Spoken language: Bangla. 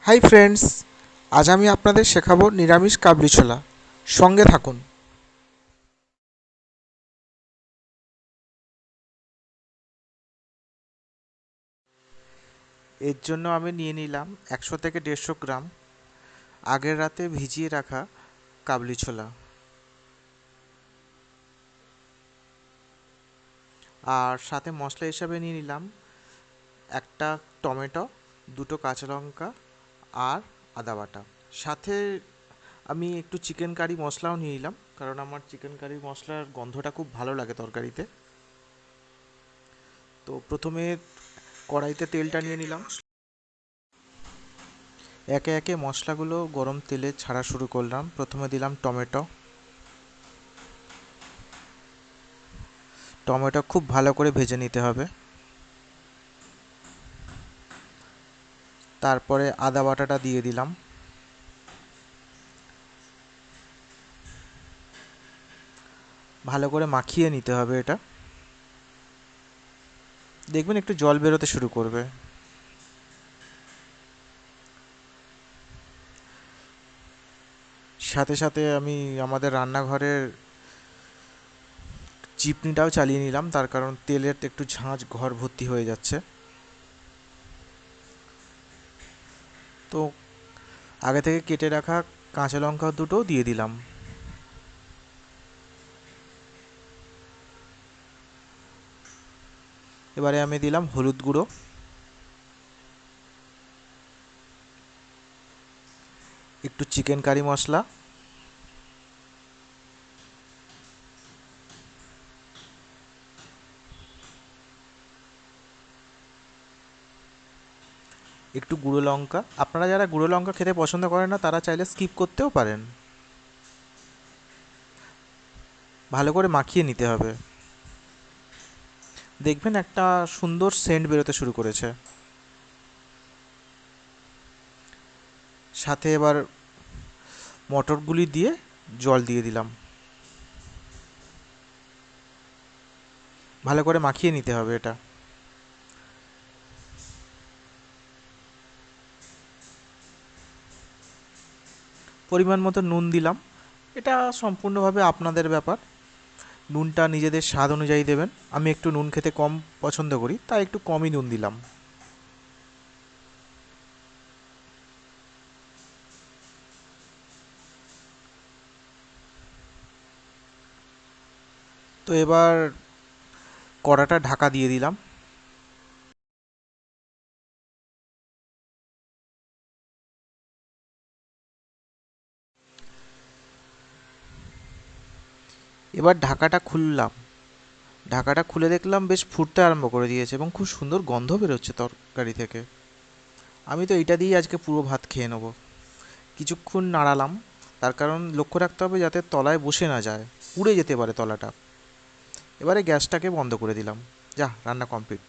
হাই ফ্রেন্ডস, আজ আমি আপনাদের শেখাবো নিরামিষ কাবলি ছোলা। সঙ্গে থাকুন। এর জন্য আমি নিয়ে নিলাম 100 থেকে 150 গ্রাম আগের রাতে ভিজিয়ে রাখা কাবলি ছোলা, আর সাথে মশলা হিসাবে নিয়ে নিলাম একটা টমেটো, দুটো কাঁচা লঙ্কা আর আদা বাটা। সাথে আমি একটু চিকেন কারি মশলাও নিয়ে নিলাম, কারণ আমার চিকেন কারি মশলার গন্ধটা খুব ভালো লাগে তরকারিতে। তো প্রথমে কড়াইতে তেলটা নিয়ে নিলাম, একে একে মশলাগুলো গরম তেলে ছাড়া শুরু করলাম। প্রথমে দিলাম টমেটো। টমেটো খুব ভালো করে ভেজে নিতে হবে। তারপরে আদা বাটাটা দিয়ে দিলাম। ভালো করে মাখিয়ে নিতে হবে এটা। দেখবেন একটু জল বেরোতে শুরু করবে। সাথে সাথে আমি আমাদের রান্নাঘরের চিপনিটাও চালিয়ে নিলাম, তার কারণ তেলের একটু ঝাঁঝ ঘর ভর্তি হয়ে যাচ্ছে। তো আগে থেকে কেটে রাখা কাঁচা লঙ্কা দুটোও দিয়ে দিলাম। এবারে আমি দিলাম হলুদ গুঁড়ো, একটু চিকেন কারি মশলা, একটু গুঁড়ো লঙ্কা। আপনারা যারা গুঁড়ো লঙ্কা খেতে পছন্দ করেন না তারা চাইলে স্কিপ করতেও পারেন। ভালো করে মাখিয়ে নিতে হবে। দেখবেন একটা সুন্দর সেন্ট বেরোতে শুরু করেছে। সাথে এবার মটরগুলি দিয়ে জল দিয়ে দিলাম। ভালো করে মাখিয়ে নিতে হবে এটা। পরিমাণ মতো নুন দিলাম। এটা সম্পূর্ণভাবে আপনাদের ব্যাপার, নুনটা নিজেদের স্বাদ অনুযায়ী দেবেন। আমি একটু নুন খেতে কম পছন্দ করি, তাই একটু কমই নুন দিলাম। তো এবার কড়াটা ঢাকা দিয়ে দিলাম। এবার ঢাকাটা খুললাম। ঢাকাটা খুলে দেখলাম বেশ ফুটতে আরম্ভ করে দিয়েছে এবং খুব সুন্দর গন্ধ বেরোচ্ছে তরকারি থেকে। আমি তো এইটা দিয়েই আজকে পুরো ভাত খেয়ে নেবো। কিছুক্ষণ নাড়ালাম, তার কারণ লক্ষ্য রাখতে হবে যাতে তলায় বসে না যায়, পুড়ে যেতে পারে তলাটা। এবারে গ্যাসটাকে বন্ধ করে দিলাম। যা, রান্না কমপ্লিট।